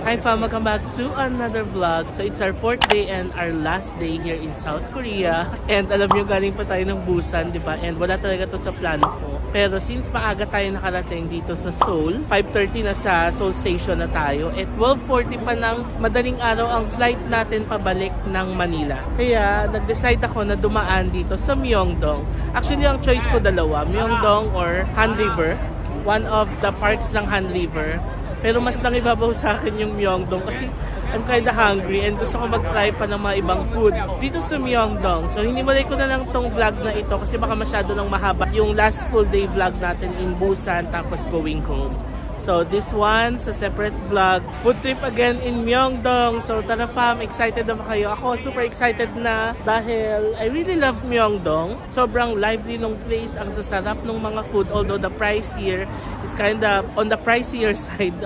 Hi fam, welcome back to another vlog. So it's our 4th day and our last day here in South Korea. And alam nyo, galing pa tayo ng Busan, diba? And wala talaga to sa plano ko. Pero since maaga tayo nakarating dito sa Seoul, 5:30 na sa Seoul Station na tayo. At 12:40 pa ng madaling araw ang flight natin pabalik ng Manila. Kaya nag-decide ako na dumaan dito sa Myeongdong. Actually, ang choice ko dalawa, Myeongdong or Han River. One of the parks ng Han River. Pero mas nangibabaw sa akin yung Myeongdong kasi I'm kinda hungry and gusto ko mag-try pa ng mga ibang food dito sa Myeongdong. So hinimulay ko na lang tong vlog na ito kasi baka masyado nang mahaba yung last full day vlog natin in Busan tapos going home. So this one's a separate vlog. Food trip again in Myeongdong. So tara fam, excited na ba kayo? Ako super excited na dahil I really love Myeongdong. Sobrang lively nung place. Ang sasarap ng mga food. Although the price here is kinda on the pricier side.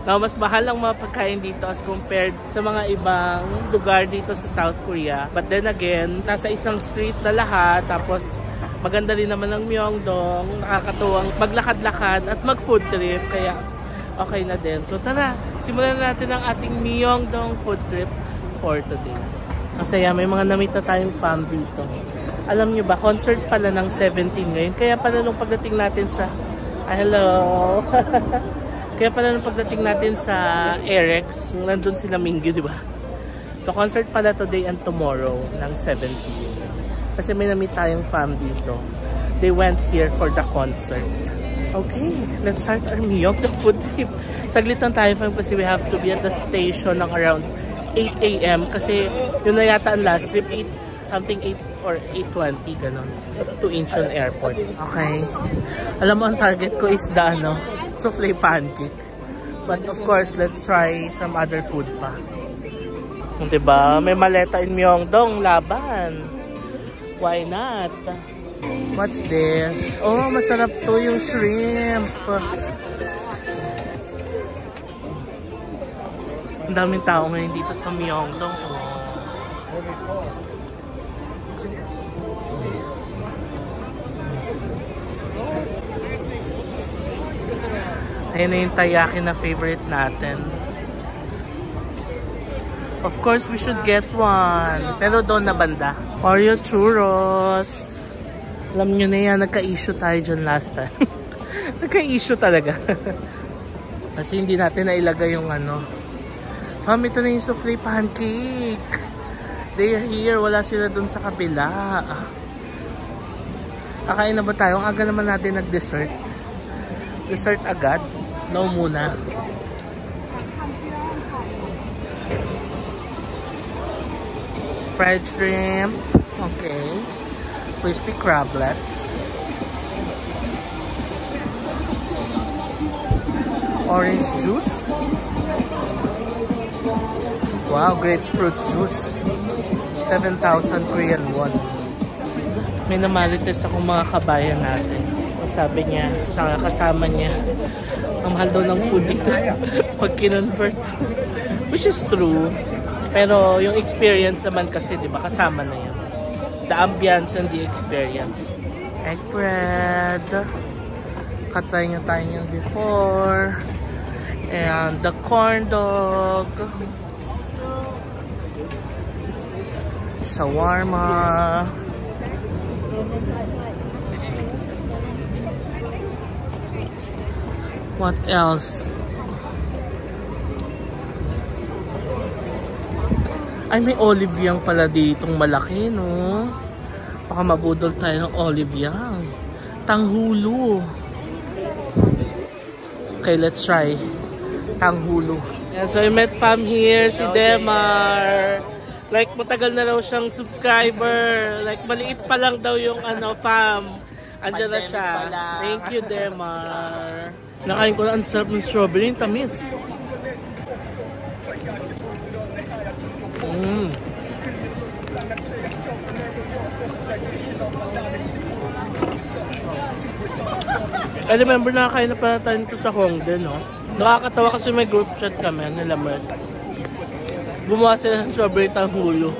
Now, mas mahal ang mga pagkain dito as compared sa mga ibang lugar dito sa South Korea. But then again, nasa isang street na lahat. Tapos maganda rin naman ang Myeongdong, nakakatuwang maglakad-lakad at mag-food trip, kaya okay na din. So tara, simulan natin ang ating Myeongdong food trip for today. Ang saya, may mga na-meet na tayong fam dito. Alam nyo ba, concert pala ng 17 ngayon, kaya pala nung pagdating natin sa... hello! Kaya pala nung pagdating natin sa Erex, nandun sila Mingyu, di ba? So concert pala today and tomorrow ng 17. Kasi may na-meet tayong fam dito. They went here for the concert. Okay, let's start our Myeongdong food trip. Saglit lang tayo fam kasi we have to be at the station ng around 8 AM. Kasi yun na yata ang last trip, 8 or 8:20, ganon. To Incheon Airport. Okay. Alam mo, ang target ko is the souffle pancake. But of course, let's try some other food pa. Diba? May maleta in Myeongdong, laban. Why not? What's this? Oh, masarap to yung shrimp. Ang daming tao ngayon dito sa Myeongdong. Ayun na yung taiyaki na favorite natin. Of course, we should get one. Pero doon na banda. Oreo churros. Alam nyo na yan, nagka-issue tayo dyan last time. Nagka-issue talaga. Kasi hindi natin nailagay yung Fam, ito na yung souffle pancake. They are here. Wala sila doon sa kabila. Kakain na ba tayo? Ang aga naman natin nag-dessert. Dessert agad. No muna. Fried shrimp. Okay. Crispy crablets. Orange juice. Wow, grapefruit juice. 7,000 Korean won. May namalites akong mga kabayan natin. Sabi niya, sa kasama niya, ang mahal daw ng food dito pag kinonvert. Which is true. Pero yung experience naman kasi, di ba, kasama na yan. The ambience and the experience. Egg bread. Katry nga tayo nyo before. And the corn dog. Shawarma. What else? Ay, may olive yang pala ditong malaki, no? Baka mabudol tayo ng olive yang. Tanghulo. Okay, let's try. Tanghulo. Yeah, so I met fam here, si Demar. Like, matagal na raw siyang subscriber. Like, maliit pa lang daw yung fam. Andiyan na siya. Thank you, Demar. Nakain ko na ang sarap ng strawberry. Yung tamis. I remember nakakain na pala tayo nito sa Hongdae, no? Nakakatawa kasi may group chat kami nila Mert. Gumawa sila ng strawberry tanghulo.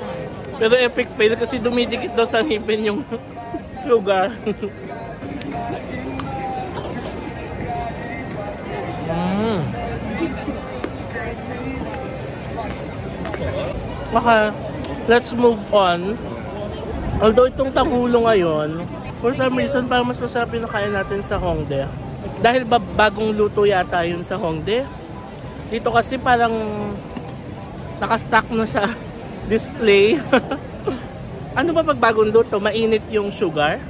Pero epic fail kasi dumidikit daw sa ngipin yung sugar. Okay, let's move on. Although itong tanghulo ngayon, for some reason, parang mas masarap yung nakain natin sa Hongdae. Dahil bagong luto yata yun sa Hongdae. Dito kasi parang nakastack na sa display. Ano ba pag bagong luto? Mainit yung sugar?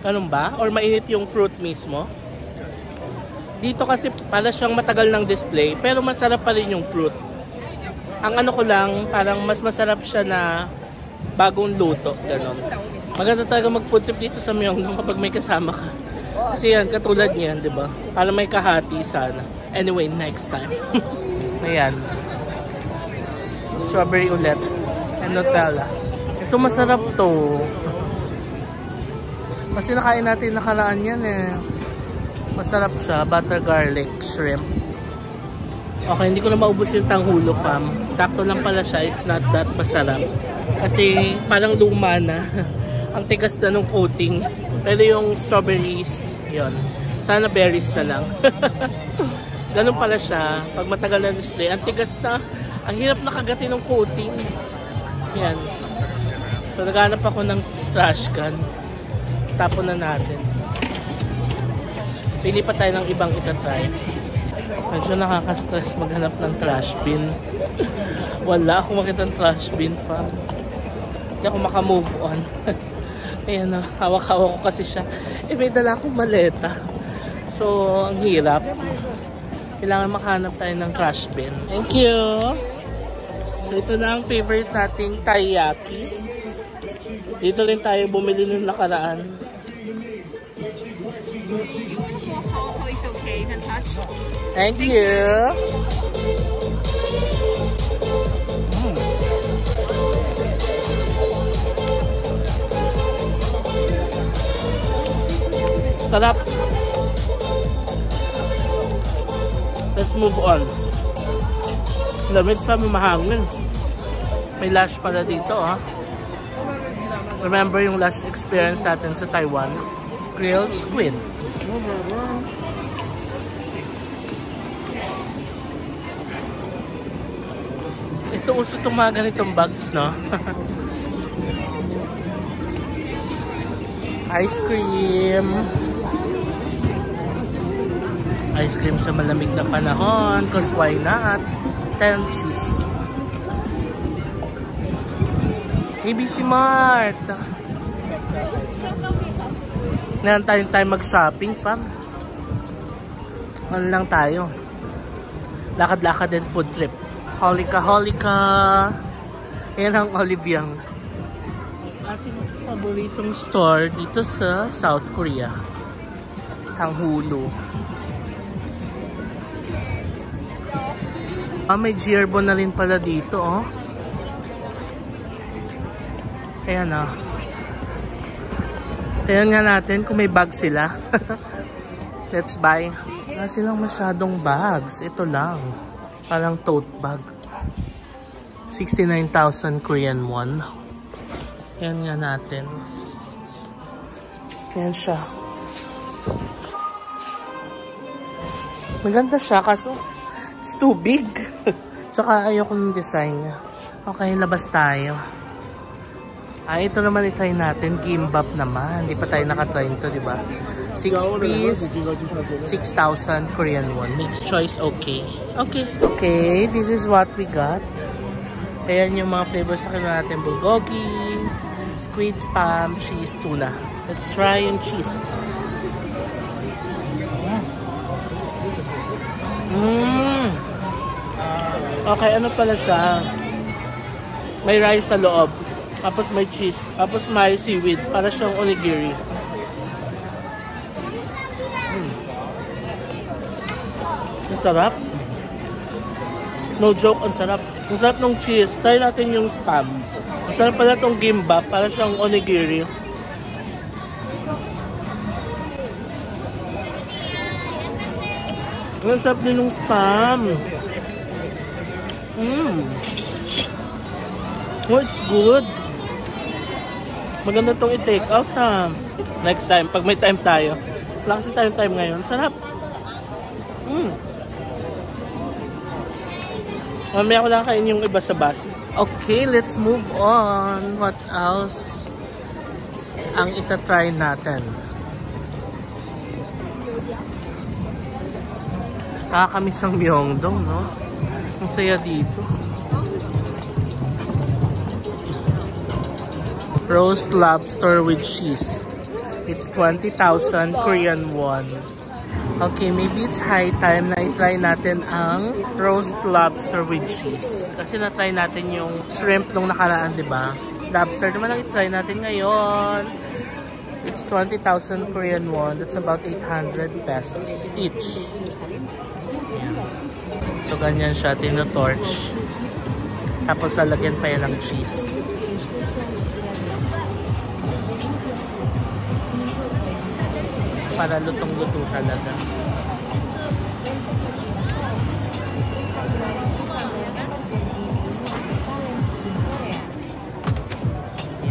Ganun ba? Or mainit yung fruit mismo? Dito kasi para siyang matagal ng display, pero masarap pa rin yung fruit. Ang ano ko lang, parang mas masarap siya na bagong luto. Ganun. Maganda talaga mag-food trip dito sa Myeongdong kapag may kasama ka. Kasi yan, katulad niyan, di ba? Para may kahati sana. Anyway, next time. Ayan. Strawberry ulit. And Nutella. Ito masarap to. Kasi nakain natin nakaraan yan eh. Masarap siya. Butter garlic shrimp. Okay, hindi ko na maubos yung tanghulo, fam. Sakto lang pala siya. It's not that masarap. Kasi parang luma na. Ang tigas na nung coating. Pero yung strawberries, yun. Sana berries na lang. Ganun pala siya. Pag matagal na display, ang tigas na. Ang hirap na kagatin ng coating. Yan. So, naghanap ako ng trash can. Tapon na natin. Pili pa tayo ng ibang itatry. Medyo nakaka-stress maghanap ng trash bin. Wala akong makita ng trash bin, fam. Hindi ako makamove on. Ayan na, hawak-hawak ko kasi siya. May dala akong maleta. So, ang hirap. Kailangan makahanap tayo ng trash bin. Thank you! So, ito na ang favorite nating taiyaki. Dito rin tayo bumili ng nakaraan. Thank you! Sarap! Let's move on. Lamig pa, mahangin. May lush pala dito, ha? Remember yung lush experience natin sa Taiwan? Grilled squid. Ito uso itong mga ganitong bags, no? Ice cream. Ice cream sa malamig na panahon. Cause why not? 10 cheese. ABC Mart. Ngayon tayo mag-shopping, fam. Ano lang tayo? Lakad-lakad din food trip. Holika, holika. Yan ang Oliviang. Ating paboritong store dito sa South Korea. Tanghulo. May Gearbon na rin pala dito, oh. Ayan, oh. Ayan nga natin kung may bag sila. Let's buy. Wala silang masyadong bags. Ito lang. Parang tote bag. 69,000 Korean won. Ayan nga natin. Ayan siya. Maganda siya kaso it's too big. Tsaka ayoko ng design niya. Okay, labas tayo. Ito naman itry natin. Gimbap naman. Hindi pa tayo nakatry ito, di ba? 6 piece, 6,000 Korean won. Mixed choice, okay. Okay, this is what we got. Ayan yung mga flavors sa kanya natin. Bulgogi, squid, spam, cheese, tuna. Let's try yung cheese. Okay, ano pala siya? May rice sa loob. Tapos may cheese. Tapos may seaweed. Para siyang onigiri. Ang sarap. No joke, ang sarap. Ang sarap ng cheese. Try natin yung spam. Ang sarap pala itong gimbap. Para siyang onigiri. Ang sarap din ng spam. Oh, it's good. Maganda itong i-take out, ha. Next time, pag may time tayo. Wala kasi time ngayon. Sarap. Mamaya ko lang kain yung iba sa bus. Okay, let's move on. What else ang itatry natin? Kakamiss ang Myeongdong, no? Ang saya dito. Roast lobster with cheese. It's 20,000 Korean won. Okay, maybe it's high time na i-try natin ang roast lobster with cheese. Kasi na-try natin yung shrimp nung nakaraan, di ba? Lobster naman ang i-try natin ngayon. It's 20,000 Korean won. That's about 800 pesos each. Ayan. So, ganyan siya, tino-torch. Tapos, lalagyan pa yan ng cheese. Para lutong-luto talaga.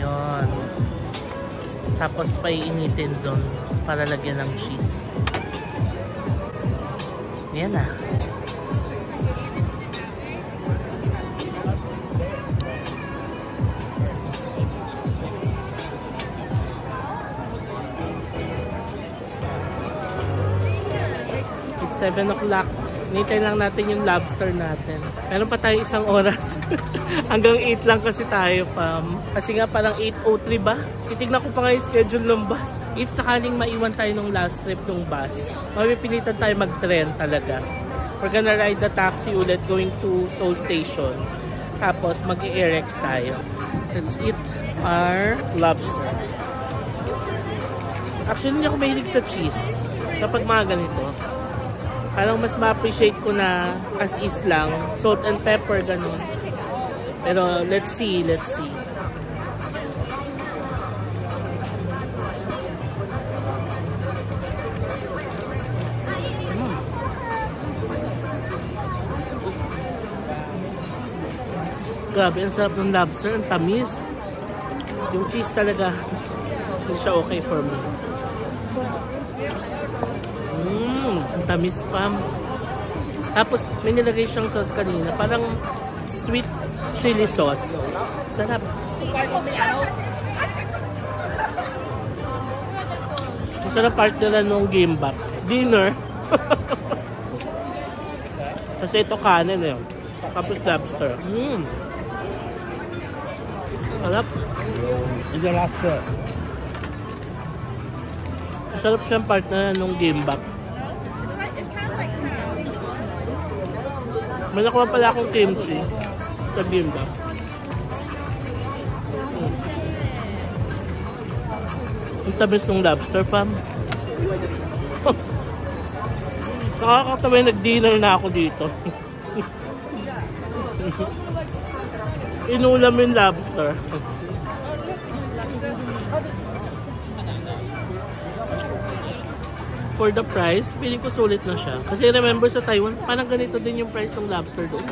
Yun. Tapos paiinitin doon para lagyan ng cheese. Yan na. It's 7 o'clock. Hinintay lang natin yung lobster natin. Meron pa tayo isang oras. Hanggang 8 lang kasi tayo, fam. Kasi nga parang 8:03 ba? Titignan ko pa nga yung schedule ng bus. If sakaling maiwan tayo nung last trip ng bus, mapipilitan tayo mag-trend talaga. We're gonna ride the taxi ulit going to Seoul Station. Tapos mag-i-Aerex tayo. Let's eat our lobster. Actually, hindi ako mahilig sa cheese. Kapag mga ganito, parang mas ma-appreciate ko na as is lang. Salt and pepper, ganun. Pero let's see, let's see. Grabe, ang sarap ng lobster. Ang tamis. Yung cheese talaga, hindi siya okay for me. Ang tamis, fam. Tapos, may nilagay siyang sauce kanina. Parang sweet chili sauce. Sarap. Masarap part nila nung gimbap. Dinner. Kasi ito kanin yun. Tapos lobster. Sarap. Ito lobster. Masarap siyang part na nung gimbap. May nakuha pala akong kimchi sa gimbap. Ang tamis ng lobster, fam. Nakakatawa yung nag-dinner na ako dito. Inulam yung lobster. For the price, feeling ko sulit na siya. Kasi remember sa Taiwan, parang ganito din yung price ng lobster doon.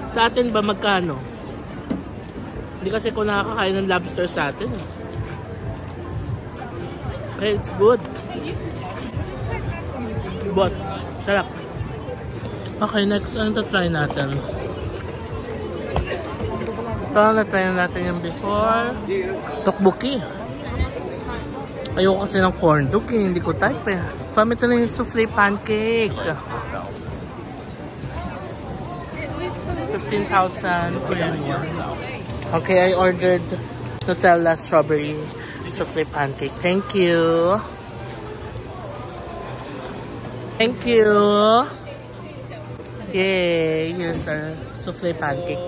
Sa atin ba, magkano? Hindi kasi ko nakakakain ng lobster sa atin. Okay, it's good. Boss, sarap. Okay, next, ano try natin? Ito, na-try natin yung before. Tteokbokki. Ayoko kasi ng corn dog, hindi ko type eh. Fam, ito na yung souffle pancake. 15,000 Korean won. Okay, I ordered Nutella strawberry souffle pancake. Thank you. Thank you. Yay, here's our souffle pancake.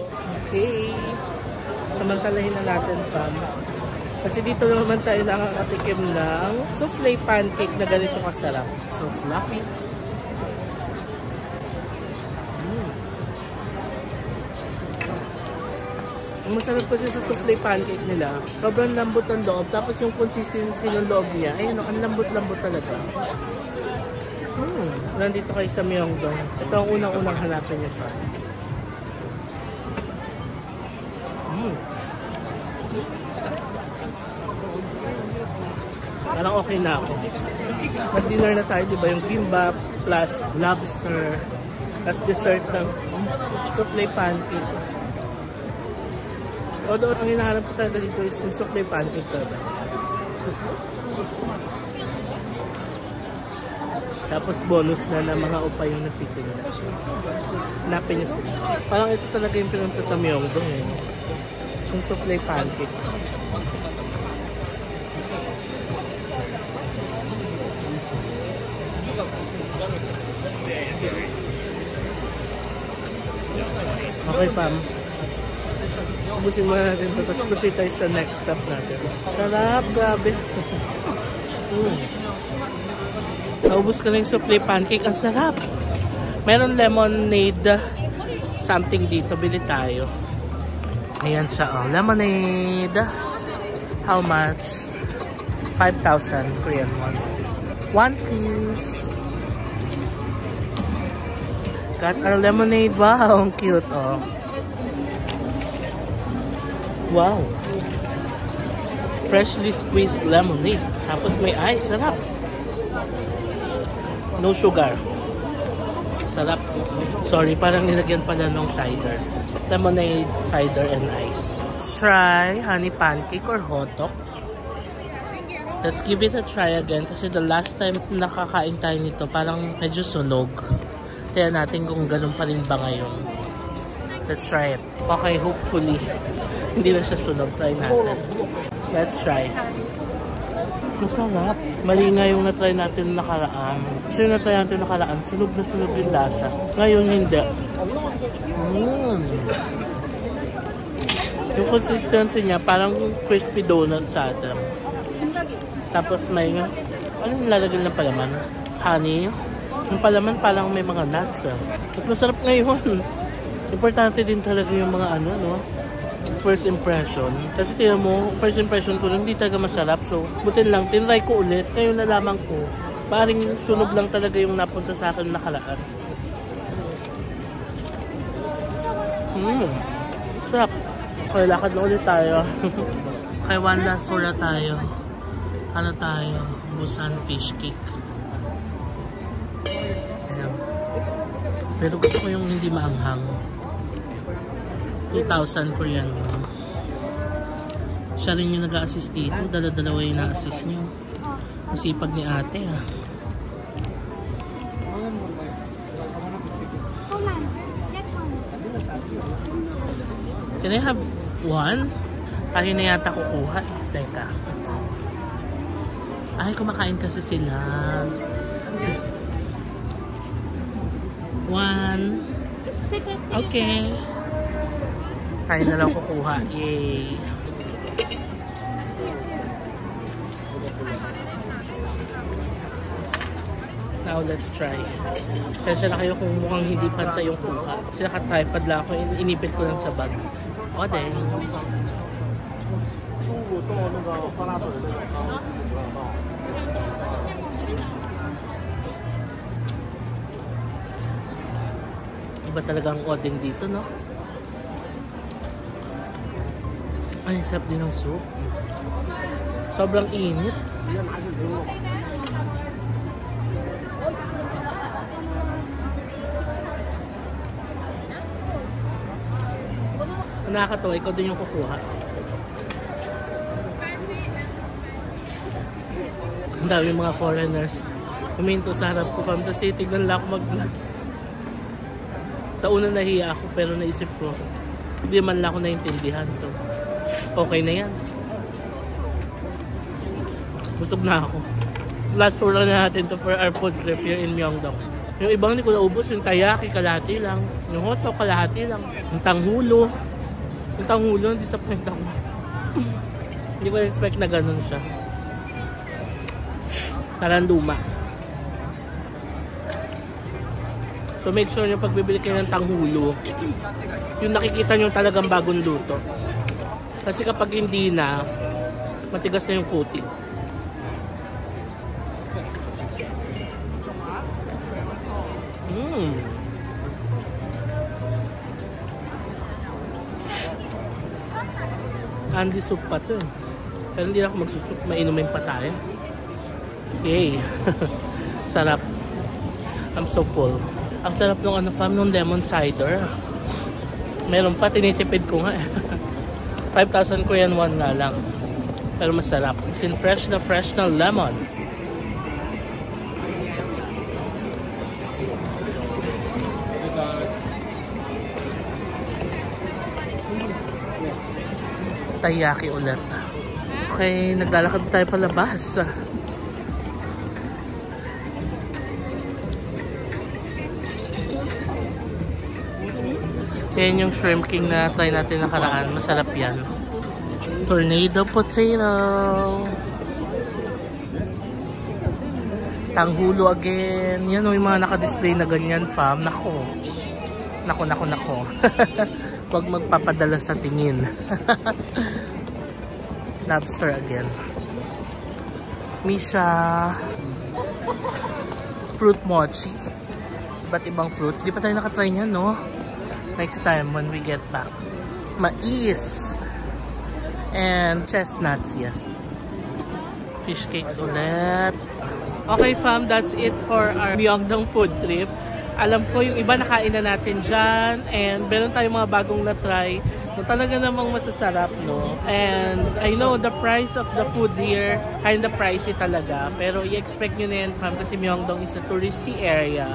Okay. Samantalahin na natin, fam. Kasi dito naman tayo nakakatikim ng souffle pancake na ganito kasarap. So fluffy. Ang masarap kasi sa souffle pancake nila, sobrang lambot ang loob. Tapos yung consistency ng loob niya, ayun, ang lambot-lambot talaga. Nandito kayo sa Myeongdong. Ito ang unang-unang hanapin niyo pa. Parang okay na ako. Mag-dinner na tayo, diba? Yung kimbap plus lobster plus dessert ng souffle pancake. Although, ang hinahanap ko talaga dito is yung souffle pancake talaga. Tapos bonus na mga upay yung nagtitinda. Hanapin nyo sila. Parang ito talaga yung pinunta sa Myeongdong eh. Yung souffle pancake. Okay, fam. Ubusin mo natin ito. Tapos proceed tayo sa next step natin. Sarap, grabe. Naubos ka na yung souffle pancake. Ang sarap. Meron lemonade something dito. Bili tayo. Ayan siya. Oh. Lemonade. How much? 5,000 Korean won. 1 piece. Got our lemonade. Wow, ang cute. Oh. Wow. Freshly squeezed lemonade. Tapos may ice. Sarap. No sugar. Sarap. Sorry, parang nilagyan pala ng cider. Lemonade, cider, and ice. Let's try honey pancake or hot dog. Let's give it a try again. Kasi the last time nakakain tayo nito, parang medyo sunog. Tignan natin kung ganun pa rin ba ngayon. Let's try it. Okay, hopefully. Hindi na siya sunog. Try natin. Let's try. Masarap. Mali nga yung na-try natin nakaraan. Kasi yung na-try natin nakaraan, sunog na sunog yung lasa. Ngayon hindi. Yung consistency niya, parang crispy donut sa atin. Tapos may, anong lalagyan ng palaman? Honey. Yung palaman parang may mga nuts. Mas masarap ngayon. Importante din talaga yung mga ano, no? First impression. Kasi tingnan mo, first impression ko lang, hindi talaga masarap. So, butin lang, tinry ko ulit. Ngayon nalaman ko, parang sunog lang talaga yung napunta sa akin nakalaan. Sarap. Okay, lakad na ulit tayo. Kay one last sura tayo. Ano tayo? Busan fish cake. Ayan. Pero gusto ko yung hindi maanghang. 2,000 Korean won. Siya rin yung nag-a-assist dito. Dala-dalawa yung na-assist nyo. Masipag ni ate ha. Can I have one? Tayo na yata kukuha. Teka. Ay, kumakain kasi sila. One. Okay. Tayo na lang kukuha. Yay! Now, let's try. Sensya na kayo kung mukhang hindi pantay yung kuha. Kasi naka-tripod lang ako. Inipit ko lang sa bag. O, then. Iba talaga ang odeng dito, no? Ay, sarap din ng soup. Sobrang init. Nakakatawa, ikaw din yung kukuha. Ang dami yung mga foreigners. Huminto sa harap ko, fam. Tapos tignan lang ako mag-vlog. Sa una nahiya ako, pero naisip ko, hindi man lang ako naintindihan. So, okay na yan. Busog na ako. Last tour na natin to for our food trip here in Myeongdong. Yung ibang hindi ko naubos, yung taiyaki, kalahati lang. Yung hot dog, kalahati lang. Yung tanghulo. Yung tanghulo, disappoint ako. Hindi ko expect na ganun siya. Taranduma. So make sure nyo pag bibili kayo ng tanghulo, yung nakikita nyo talagang bagong luto. Kasi kapag hindi na, matigas na yung coating. Candy soup pa to. Pero hindi na ako magsusup, mainumin pa tayo. Yay! Sarap. I'm so full. Ang sarap ng fam, ng lemon cider. Meron pa, tinitipid ko nga. 5,000 Korean won nga lang. Pero masarap. Sin fresh na lemon. Taiyaki ulit. Okay, naglalakad tayo palabas. Yan yung shrimp king na try natin nakaraan. Masarap yan. Tornado potato. Tanghulo again. Yan o yung mga naka-display na ganyan, fam. Nako. Nako. Huwag magpapadala sa tingin. Lobster again. Misha. Fruit mochi. Iba't ibang fruits. Di pa tayo nakatry niyan, no? Next time when we get back. Mais. And chestnuts, yes. Fish cakes ulit. Okay, fam, that's it for our Myeongdong food trip. Alam ko yung iba nakain na natin dyan. And meron tayong mga bagong na-try na talaga namang masasarap, no? And I know the price of the food here, kinda pricey talaga. Pero i-expect nyo na yan, fam, kasi Myeongdong is a touristy area.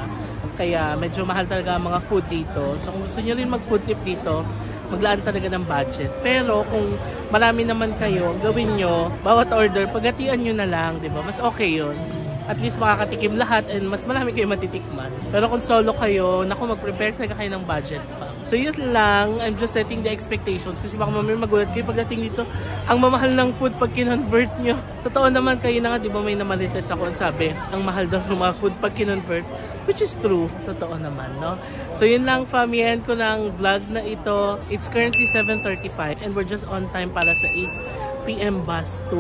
Kaya medyo mahal talaga ang mga food dito. So kung gusto nyo rin mag-food trip dito, maglaan talaga ng budget. Pero kung marami naman kayo, gawin nyo, bawat order, paghatian nyo na lang, di ba? Mas okay yun. At least makakatikim lahat and mas marami kayo matitikman. Pero kung solo kayo, naku, mag-prepare talaga kayo ng budget pa. So yun lang, I'm just setting the expectations kasi baka mamaya magulat kayo pagdating dito. Ang mamahal ng food pag kinonvert nyo. Totoo naman kayo na nga, di ba may namalites ako ang sabi, ang mahal daw ng mga food pag kinonvert. Which is true. Totoo naman, no? So yun lang, fam, yan ko ng vlog na ito. It's currently 7:35 and we're just on time para sa 8 PM bus to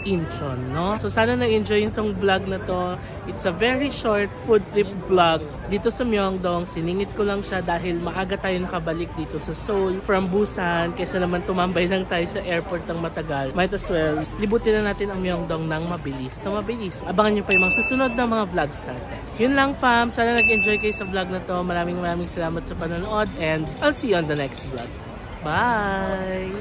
Incheon, no? So sana na-enjoy itong vlog na to. It's a very short food trip vlog dito sa Myeongdong. Siningit ko lang siya dahil maaga tayo nakabalik dito sa Seoul from Busan. Kaysa naman tumambay lang tayo sa airport ng matagal. Might as well, libutin na natin ang Myeongdong ng mabilis. Abangan nyo pa yung mga susunod na mga vlogs natin. Yun lang, fam. Sana nag-enjoy kayo sa vlog na to. Maraming salamat sa panonood and I'll see you on the next vlog. Bye!